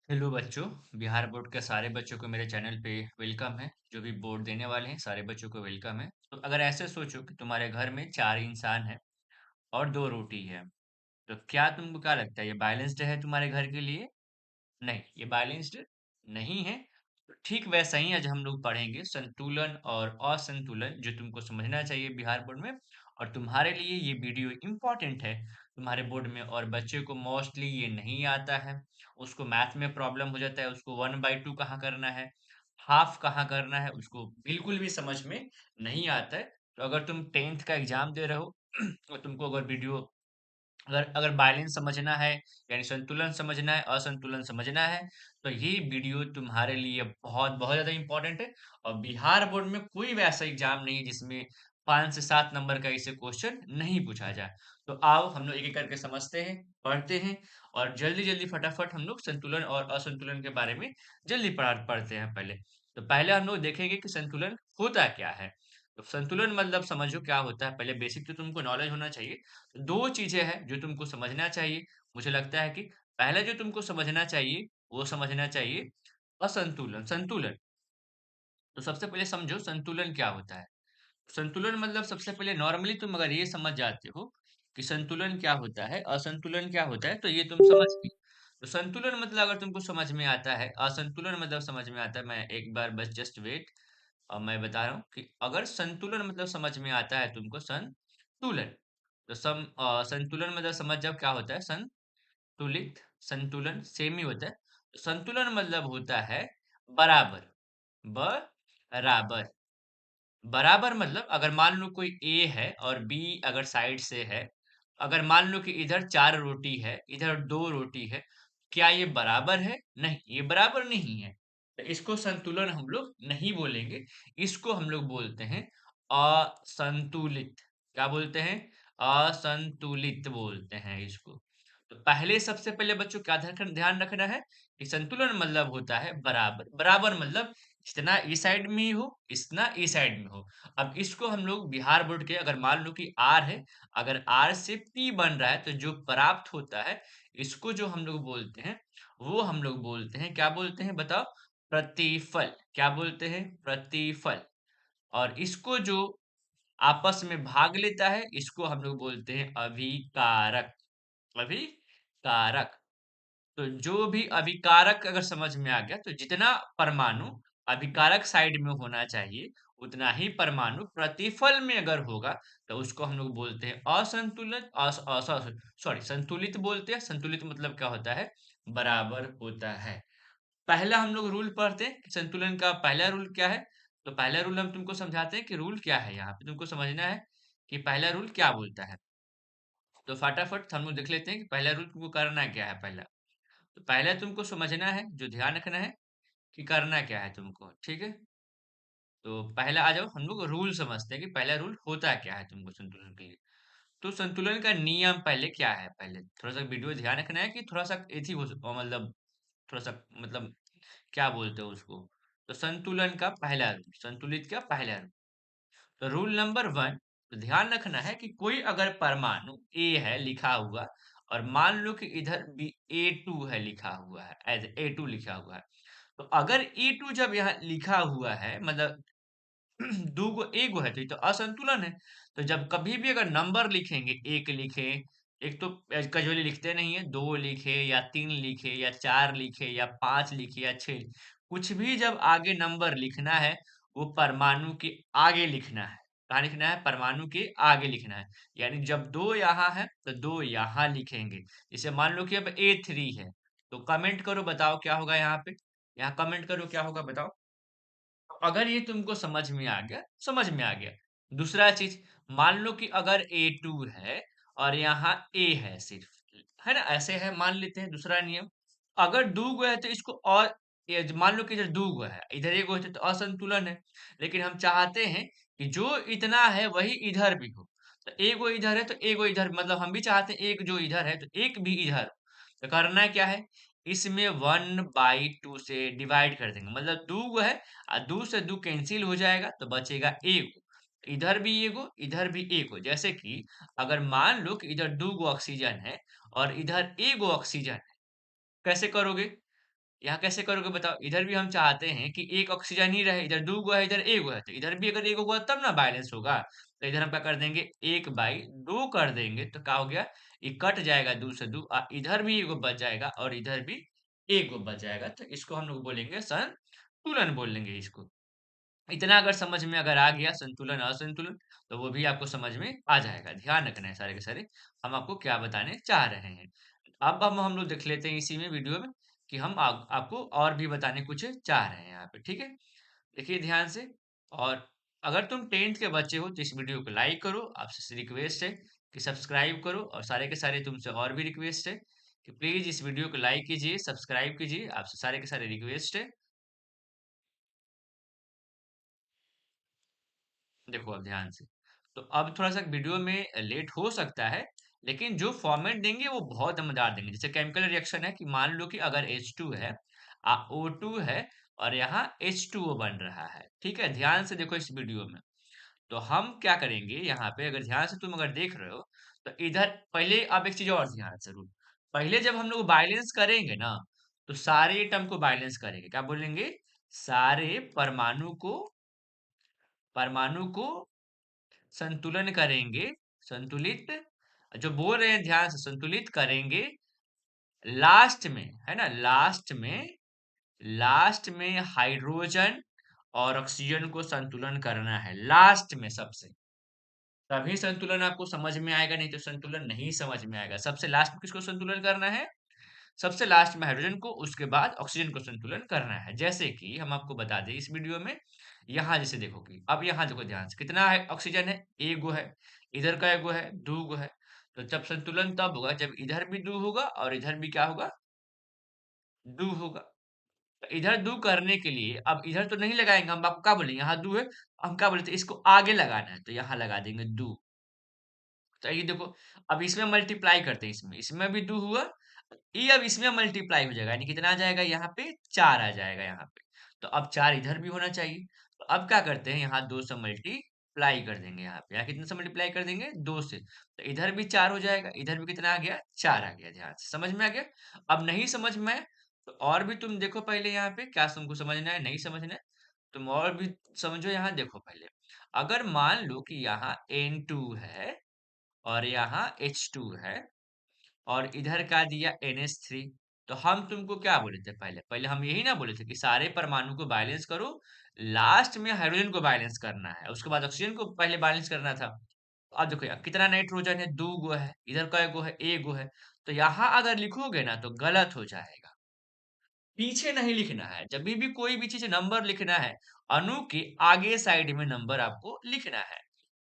Hello बच्चों। Bihar board के सारे बच्चों को मेरे चैनल पे वेलकम है। जो भी बोर्ड देने वाले हैं सारे बच्चों को वेलकम है। तो अगर ऐसे सोचो कि तुम्हारे घर में चार इंसान है और दो रोटी है, तो क्या तुमको क्या लगता है, ये बैलेंस्ड है तुम्हारे घर के लिए? नहीं, ये बैलेंस्ड नहीं है। तो ठीक वैसा ही आज हम लोग पढ़ेंगे संतुलन और असंतुलन, जो तुमको समझना चाहिए बिहार बोर्ड में। और तुम्हारे लिए ये वीडियो इम्पोर्टेंट है तुम्हारे बोर्ड में। और बच्चे को मोस्टली ये नहीं आता है, उसको मैथ में प्रॉब्लम हो जाता है, उसको 1/2 कहाँ करना है, हाफ कहाँ करना है, उसको बिल्कुल भी समझ में नहीं आता है। तो अगर तुम 10th का एग्जाम दे रहे हो और तुमको अगर वीडियो, अगर अगर बैलेंस समझना है, यानी संतुलन समझना है, असंतुलन समझना है, तो ये वीडियो तुम्हारे लिए बहुत बहुत ज्यादा इंपॉर्टेंट है। और बिहार बोर्ड में कोई वैसा एग्जाम नहीं है जिसमें 5 से 7 नंबर का इसे क्वेश्चन नहीं पूछा जाए। तो आओ हम लोग एक एक करके समझते हैं, पढ़ते हैं, और जल्दी जल्दी फटाफट हम लोग संतुलन और असंतुलन के बारे में जल्दी पढ़ते हैं पहले। तो पहले हम लोग देखेंगे कि संतुलन होता क्या है। तो संतुलन मतलब समझो क्या होता है, पहले बेसिक तो तुमको नॉलेज होना चाहिए। दो चीजें हैं जो तुमको समझना चाहिए। मुझे लगता है कि पहला जो तुमको समझना चाहिए वो समझना चाहिए असंतुलन, संतुलन। तो सबसे पहले समझो संतुलन क्या होता है। संतुलन मतलब सबसे पहले नॉर्मली तुम अगर ये समझ जाते हो कि संतुलन क्या होता है, असंतुलन क्या होता है, तो ये तुम समझ गए। तो संतुलन मतलब अगर तुमको समझ में आता है, असंतुलन मतलब समझ में आता है, मैं एक बार बस जस्ट वेट। और मैं बता रहा हूँ कि अगर संतुलन मतलब समझ में आता है तुमको, संतुलन, तो संतुलन मतलब समझ जाओ क्या होता है। संतुलित, संतुलन सेम ही होता है। तो संतुलन मतलब होता है बराबर, बराबर। बराबर मतलब अगर मान लो कोई ए है और बी अगर साइड से है, अगर मान लो कि इधर चार रोटी है, इधर दो रोटी है, क्या ये बराबर है? नहीं, ये बराबर नहीं है। तो इसको संतुलन हम लोग नहीं बोलेंगे, इसको हम लोग बोलते हैं असंतुलित। क्या बोलते हैं? असंतुलित बोलते हैं इसको। तो पहले सबसे पहले बच्चों क्या ध्यान रखना है कि संतुलन मतलब होता है बराबर। बराबर मतलब जितना इस साइड में ही हो, इतना इस साइड में हो। अब इसको हम लोग बिहार बोर्ड के, अगर मान लो कि आर है, अगर आर से पी बन रहा है, तो जो प्राप्त होता है, इसको जो हम लोग बोलते हैं, वो हम लोग बोलते हैं, क्या बोलते हैं बताओ? प्रतिफल। क्या बोलते हैं? प्रतिफल। और इसको जो आपस में भाग लेता है, इसको हम लोग बोलते हैं अभिकारक। अभिकारक। तो जो भी अभिकारक अगर समझ में आ गया, तो जितना परमाणु अभिकारक साइड में होना चाहिए, उतना ही परमाणु प्रतिफल में अगर होगा, तो उसको हम लोग बोलते हैं असंतुलित। सॉरी, संतुलित बोलते हैं। संतुलित मतलब क्या होता है? बराबर होता है। पहला हम लोग रूल पढ़ते हैं कि संतुलन का पहला रूल क्या है। तो पहला रूल हम तुमको समझाते हैं कि रूल क्या है। यहाँ पे तुमको समझना है कि पहला रूल क्या बोलता है। तो फटाफट हम लोग देख लेते हैं कि पहला रूल तुमको करना क्या है। पहला, तो पहले तुमको समझना है, जो ध्यान रखना है कि करना क्या है तुमको, ठीक है। तो पहला आ जाओ, हम लोग रूल समझते हैं कि पहला रूल होता क्या है तुमको संतुलन के लिए। तो संतुलन का नियम पहले क्या है, पहले थोड़ा सा वीडियो ध्यान रखना है कि थोड़ा सा एथी हो, मतलब थोड़ा सा, मतलब क्या बोलते हो उसको। तो संतुलन का पहला रूल, संतुलित का पहला रूल। तो रूल नंबर 1, तो ध्यान रखना है कि कोई अगर परमाणु ए है लिखा हुआ, और मान लो कि इधर भी A2 है लिखा हुआ है, एज A2 लिखा हुआ है। तो अगर A2 जब यहाँ लिखा हुआ है, मतलब दो गो एगो है, तो ये तो असंतुलन है। तो जब कभी भी अगर नंबर लिखेंगे, एक लिखे, एक तो कैजुअली लिखते नहीं है, दो लिखे या तीन लिखे या चार लिखे या पांच लिखे या छह, कुछ भी जब आगे नंबर लिखना है, वो परमाणु के आगे लिखना है। कहाँ लिखना है? परमाणु के आगे लिखना है। यानी जब दो यहाँ है तो दो यहाँ लिखेंगे। जैसे मान लो कि अब A3 है, तो कमेंट करो, बताओ क्या होगा यहाँ पे। यहाँ कमेंट करो क्या होगा, बताओ। अगर ये तुमको समझ में आ गया, समझ में आ गया। दूसरा चीज, मान लो कि अगर A2 है और यहाँ A है सिर्फ, है ना, ऐसे है मान लेते हैं। दूसरा नियम, अगर दो गो है तो इसको, और ये मान लो कि इधर दो गो है, इधर एक गो है, तो असंतुलन है। लेकिन हम चाहते हैं कि जो इतना है वही इधर भी हो। तो एक गो इधर है तो एक गो इधर, मतलब हम भी चाहते हैं एक जो इधर है तो एक भी इधर हो। तो करना क्या है, इसमें 1/2 से डिवाइड कर देंगे, मतलब दो गो है, 2 से 2 कैंसिल हो जाएगा तो बचेगा एगो। इधर भी एगो, इधर भी एगो। जैसे कि अगर मान लो कि इधर दो गो ऑक्सीजन है और इधर एगो ऑक्सीजन है, कैसे करोगे? यहाँ कैसे करोगे बताओ? इधर भी हम चाहते हैं कि एक ऑक्सीजन ही रहे, इधर 2 गो है, इधर 1 गो है, तो इधर भी अगर 1 होगा तब ना बैलेंस होगा। तो इधर हम क्या कर देंगे, 1/2 कर देंगे तो क्या हो गया, ये कट जाएगा 2 से 2, इधर भी 1 गो बच जाएगा और इधर भी 1 गो बच जाएगा। तो इसको हम लोग बोलेंगे संतुलन बोल लेंगे इसको। इतना अगर समझ में अगर आ गया संतुलन असंतुलन, तो वो भी आपको समझ में आ जाएगा। ध्यान रखना है सारे के सारे हम आपको क्या बताने चाह रहे हैं। अब हम लोग देख लेते हैं इसी में वीडियो में कि हम आपको और भी बताने कुछ चाह रहे हैं यहाँ पे, ठीक है? देखिए ध्यान से। और अगर तुम 10th के बच्चे हो तो इस वीडियो को लाइक करो, आपसे रिक्वेस्ट है कि सब्सक्राइब करो, और सारे के सारे तुमसे और भी रिक्वेस्ट है कि प्लीज इस वीडियो को लाइक कीजिए, सब्सक्राइब कीजिए, आपसे सारे के सारे रिक्वेस्ट है। देखो अब ध्यान से। तो अब थोड़ा सा वीडियो में लेट हो सकता है, लेकिन जो फॉर्मेट देंगे वो बहुत दमदार देंगे। जैसे केमिकल रिएक्शन है कि मान लो कि अगर H2 है, O2 है, और यहाँ H2O बन रहा है, ठीक है? ध्यान से देखो इस वीडियो में। तो हम क्या करेंगे यहाँ पे, अगर ध्यान से तुम अगर देख रहे हो, तो इधर पहले अब एक चीज और ध्यान से जरूर। पहले जब हम लोग बैलेंस करेंगे ना, तो सारे टर्म को बैलेंस करेंगे, क्या बोलेंगे, सारे परमाणु को संतुलन करेंगे, संतुलित, जो बोल रहे हैं ध्यान से, संतुलित करेंगे लास्ट में, है ना, लास्ट में हाइड्रोजन और ऑक्सीजन को संतुलन करना है लास्ट में सबसे, तभी संतुलन आपको समझ में आएगा, नहीं तो संतुलन नहीं समझ में आएगा। सबसे लास्ट में किसको संतुलन करना है, सबसे लास्ट में हाइड्रोजन को, उसके बाद ऑक्सीजन को संतुलन करना है। जैसे कि हम आपको बता दें इस वीडियो में, यहाँ जैसे देखो कि अब यहाँ देखो ध्यान से, कितना है ऑक्सीजन है, एगो है, इधर का एगो है, दो गो है। तो जब संतुलन तब होगा जब इधर भी दो होगा और इधर भी क्या होगा, दो होगा। तो इधर दो करने के लिए अब इधर तो नहीं लगाएंगे, हम आपको क्या बोले, यहाँ दो है, हम क्या बोले थे, इसको आगे लगाना है, तो यहाँ लगा देंगे दो। तो ये देखो, अब इसमें मल्टीप्लाई करते हैं, इसमें इसमें भी दो हुआ, ये अब इसमें मल्टीप्लाई हो जाएगा, यानी कितना आ जाएगा, यहाँ पे 4 आ जाएगा यहाँ पे। तो अब 4 इधर भी होना चाहिए। तो अब क्या करते हैं, यहाँ 2 से मल्टीप्लाई कर देंगे, यहाँ पे यहाँ कितने से मल्टीप्लाई कर देंगे, 2 से। तो इधर भी 4 हो जाएगा, इधर भी कितना आ गया, 4 आ गया। ध्यान से समझ में आ गया। अब नहीं समझ में आए, तो और भी तुम देखो पहले यहाँ पे क्या तुमको समझना है, नहीं समझना है, तुम और भी समझो। यहाँ देखो पहले, अगर मान लो कि यहाँ N2 है और यहाँ H2 है और इधर का दिया NH3, तो हम तुमको क्या बोले थे, पहले पहले हम यही ना बोले थे कि सारे परमाणु को बैलेंस करो, लास्ट में हाइड्रोजन को बैलेंस करना है, उसके बाद ऑक्सीजन को पहले बैलेंस करना था। अब देखो यार कितना नाइट्रोजन है, दो गो है, इधर का एगो है, एक गो है। तो यहाँ अगर लिखोगे ना तो गलत हो जाएगा, पीछे नहीं लिखना है। जब भी कोई भी चीज नंबर लिखना है, अणु के आगे साइड में नंबर आपको लिखना है।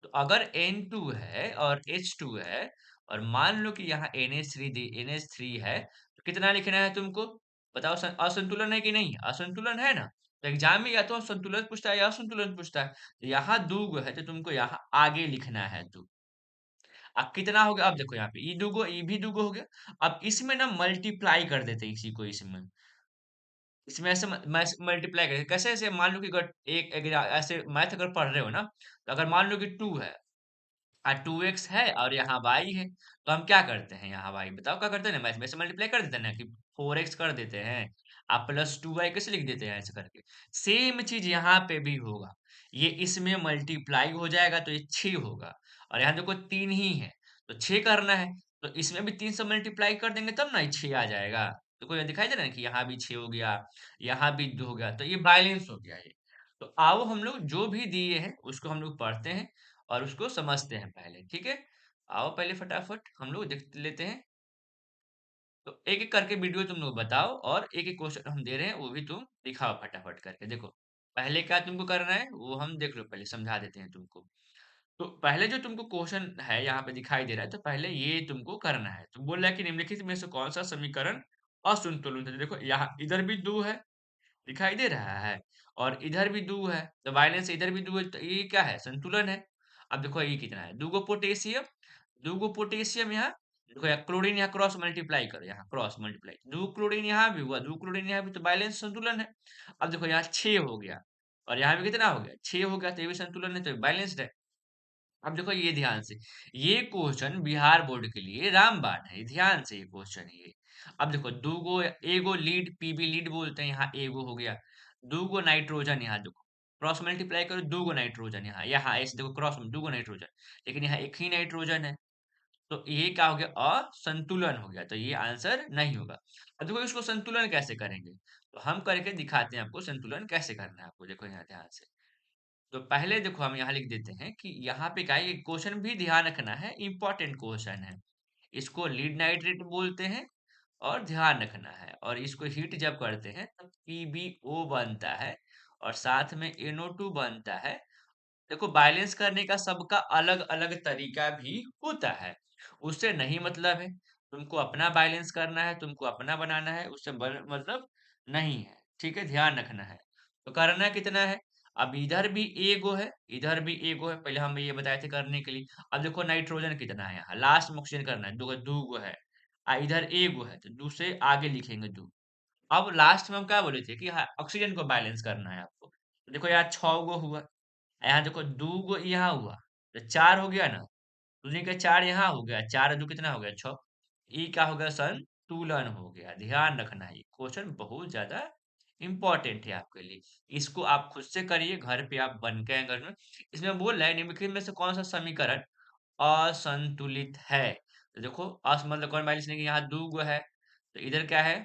तो अगर N2 है और H2 है और मान लो कि यहाँ NH3 है, तो कितना लिखना है तुमको, बताओ। असंतुलन है कि नहीं, असंतुलन है ना। तो एग्जाम में या तो संतुलन पूछता है या असंतुलन पूछता है। तो यहाँ दो गो है तो तुमको यहाँ आगे लिखना है दो। अब कितना हो गया, अब देखो यहाँ पे ये दो गो, ये भी दो गो हो गया। अब इसमें ना मल्टीप्लाई कर देते हैं इसी को, इसमें ऐसे मल्टीप्लाई करें कैसे, ऐसे मान लो कि अगर अगर ऐसे मैथ अगर पढ़ रहे हो ना, तो अगर मान लो कि 2 है और 2x है और यहाँ y है, तो हम क्या करते हैं, यहाँ y बताओ क्या करते हैं ना, मैथ में से मल्टीप्लाई कर देते हैं ना, कि 4x कर देते हैं, आप प्लस 2y कैसे लिख देते हैं ऐसे करके। सेम चीज यहाँ पे भी होगा, ये इसमें मल्टीप्लाई हो जाएगा तो ये 6 होगा, और यहाँ देखो 3 ही है, तो 6 करना है, तो इसमें भी 3 से मल्टीप्लाई कर देंगे तब ना ये 6 आ जाएगा। तो कोई दिखाई दे रहा है कि यहाँ भी 6 हो गया, यहाँ भी 2 हो गया, तो ये बैलेंस हो गया ये। तो आओ हम लोग जो भी दिए हैं उसको हम लोग पढ़ते हैं और उसको समझते हैं पहले, ठीक है? आओ पहले फटाफट हम लोग देख लेते हैं। तो एक एक करके वीडियो तुम लोग बताओ, और एक एक क्वेश्चन हम दे रहे हैं वो भी तुम दिखाओ फटाफट करके। देखो पहले क्या तुमको करना है वो हम देख लो, पहले समझा देते हैं तुमको। तो पहले जो तुमको क्वेश्चन है यहाँ पे दिखाई दे रहा है, तो पहले ये तुमको करना है। तो बोल रहा है कि निम्नलिखित में से कौन सा समीकरण असंतुलित है। तो देखो यहाँ इधर भी दो है, दिखाई दे रहा है, और इधर भी दो है, तो वायलेंस इधर भी दो है, तो ये क्या है, संतुलन है। अब देखो ये कितना है, दो पोटेशियम यहाँ, देखो यहाँ क्लोरीन, यहाँ क्रॉस मल्टीप्लाई करो, यहाँ क्रॉस मल्टीप्लाई, दो क्लोरीन यहाँ भी हुआ, दो क्लोरीन यहाँ भी, तो बैलेंस संतुलन है। अब देखो यहाँ 6 हो गया और यहाँ भी कितना हो गया, 6 हो गया, तो ये भी संतुलन है, तो बैलेंस्ड है। अब देखो ये ध्यान से, ये क्वेश्चन बिहार बोर्ड के लिए रामबाण है, ध्यान से ये क्वेश्चन, ये अब देखो दूगो एगो लीड पीबी लीड बोलते हैं, यहाँ एगो हो गया। दूगो नाइट्रोजन, यहाँ देखो क्रॉस मल्टीप्लाई करो, दूगो नाइट्रोजन यहाँ ऐसे देखो क्रॉस में दूगो नाइट्रोजन, लेकिन यहाँ एक ही नाइट्रोजन है। तो ये क्या हो गया, असंतुलन हो गया, तो ये आंसर नहीं होगा। अब देखो इसको संतुलन कैसे करेंगे, तो हम करके दिखाते हैं आपको संतुलन कैसे करना है आपको। देखो यहाँ ध्यान से, तो पहले देखो हम यहाँ लिख देते हैं कि यहाँ पे क्या है, ये क्वेश्चन भी ध्यान रखना है, इंपॉर्टेंट क्वेश्चन है। इसको लीड नाइट्रेट बोलते हैं और ध्यान रखना है, और इसको हीट जब करते हैं तब PbO बनता है और साथ में NO2 बनता है। देखो बैलेंस करने का सबका अलग अलग तरीका भी होता है, उससे नहीं मतलब है। तुमको अपना बैलेंस करना है, तुमको अपना बनाना है, उससे मतलब नहीं है। ठीक है, ध्यान रखना है। तो करना कितना है, अब इधर भी एगो है, इधर भी एगो है, पहले हम ये बताए थे करने के लिए। अब देखो नाइट्रोजन कितना है, यहाँ लास्ट में ऑक्सीजन करना है, दो दूगो है, इधर एगो है, तो दू से आगे लिखेंगे दू। अब लास्ट में हम क्या बोले थे कि हाँ ऑक्सीजन को बैलेंस करना है आपको। तो देखो यार 6 गो हुआ, यहाँ देखो 2 गो यहाँ हुआ, तो 4 हो गया ना, दूनी का 4 यहाँ हो गया, 4 2 कितना हो गया 6। ई क्या हो गया, संतुलन हो गया। ध्यान रखना है, ये क्वेश्चन बहुत ज्यादा इंपॉर्टेंट है आपके लिए। इसको आप खुद से करिए घर पे, आप बन के घर में। इसमें बोल रहा है निम्नलिखित में से कौन सा समीकरण असंतुलित है। तो देखो अस मतलब कौन बैलेंस नहीं, यहाँ 2 गो है, तो इधर क्या है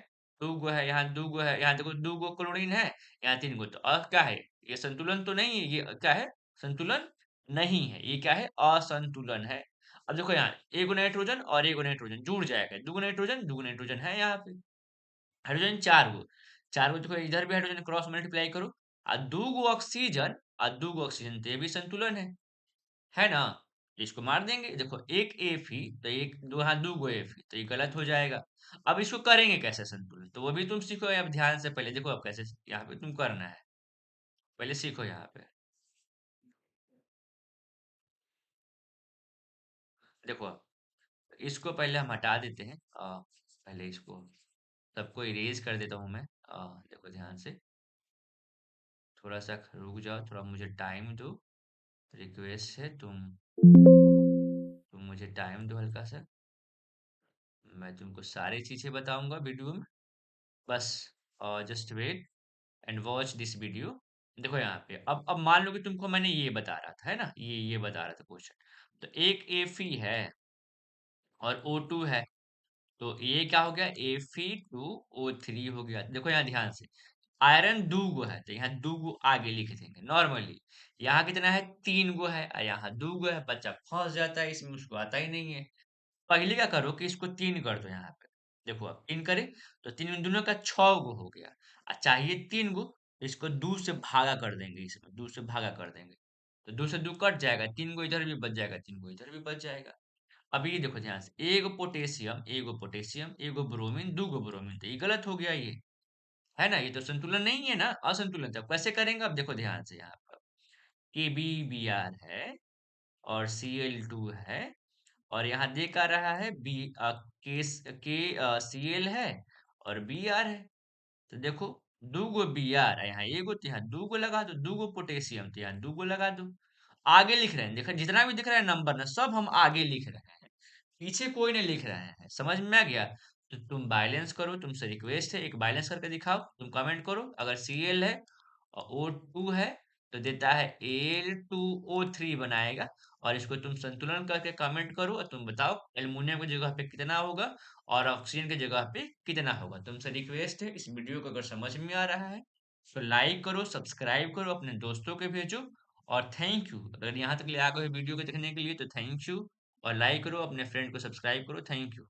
2 गो है, यहाँ 2 गो है, यहाँ देखो 2 गो क्लोरीन है, यहाँ 3 गो, तो क्या है, ये संतुलन तो नहीं है, ये क्या है, संतुलन नहीं है, ये क्या है, असंतुलन है। अब देखो यहाँ एगो नाइट्रोजन और एगो नाइट्रोजन जुड़ जाएगा, दूगो नाइट्रोजन है यहाँ पे, हाइड्रोजन 4 गो, 4 गो देखो इधर भी हाइड्रोजन क्रॉस मल्टीप्लाई करो, और 2 गो ऑक्सीजन तो ये भी संतुलन है ना। तो इसको मार देंगे, देखो एक एफ ही तो एक दो, हाँ 2 गो एफ ही, तो ये गलत हो जाएगा। अब इसको करेंगे कैसे संतुलन, तो वो भी तुम सीखो, अब ध्यान से पहले देखो अब कैसे यहाँ पे तुम करना है, पहले सीखो यहाँ पे। देखो इसको पहले हम हटा देते हैं, पहले इसको सबको इरेज कर देता हूँ मैं। देखो ध्यान से, थोड़ा सा रुक जाओ, थोड़ा मुझे टाइम दो, रिक्वेस्ट है तुम मुझे टाइम दो हल्का सा, मैं तुमको सारी चीजें बताऊंगा वीडियो में, बस just wait and watch this video. देखो यहाँ पे अब मान लो कि तुमको मैंने ये बता रहा था, है ना, ये बता रहा था क्वेश्चन, तो एक Fe है और O2 है, तो ये क्या हो गया, Fe2O3 हो गया। देखो यहाँ ध्यान से, आयरन 2 गो है, तो यहाँ 2 गो आगे लिख देंगे नॉर्मली। यहाँ कितना है, 3 गो है, और यहाँ 2 गो है, बच्चा फंस जाता है इसमें, उसको आता ही नहीं है। पहले क्या करो कि इसको 3 कर दो यहाँ पे, देखो अब 3 करे तो 3 इन दोनों का 6 गो हो गया, और चाहिए 3 गो, तो इसको 2 से भागा कर देंगे, इसमें 2 से भागा कर देंगे, तो 2 से 2 कट जाएगा, 3 गो इधर भी बच जाएगा, 3 गो इधर भी बच जाएगा। अब ये देखो ध्यान से, एगो पोटेशियम एगो ब्रोमीन 2 गो ब्रोमीन, तो ये गलत हो गया ये, है ना, ये तो संतुलन नहीं है ना, असंतुलन था। कैसे करेंगे, अब देखो ध्यान से, यहाँ पर KBBr है और Cl2 है, और यहाँ दे का रहा है Cl है और Br है, तो देखो 2 गो Br है, यहाँ एगो, तो यहाँ 2 गो लगा दो, 2 गो पोटेशियम तो यहाँ 2 गो लगा दो। आगे लिख रहे हैं, देखो जितना भी दिख रहा है नंबर ना, सब हम आगे लिख रहे हैं, पीछे कोई नहीं लिख रहे हैं, समझ में आ गया। तो तुम बैलेंस करो, तुमसे रिक्वेस्ट है, एक बैलेंस करके दिखाओ, तुम कमेंट करो, अगर Cl है और O2 है तो देता है Al2O3 बनाएगा, और इसको तुम संतुलन करके कमेंट करो और तुम बताओ एल्युमिनियम की जगह पे कितना होगा और ऑक्सीजन की जगह पे कितना होगा। तुमसे रिक्वेस्ट है, इस वीडियो को अगर समझ में आ रहा है तो लाइक करो, सब्सक्राइब करो, अपने दोस्तों के भेजो, और थैंक यू, अगर यहाँ तक ले आ गए वीडियो को देखने के लिए तो थैंक यू, और लाइक करो, अपने फ्रेंड को सब्सक्राइब करो, थैंक यू।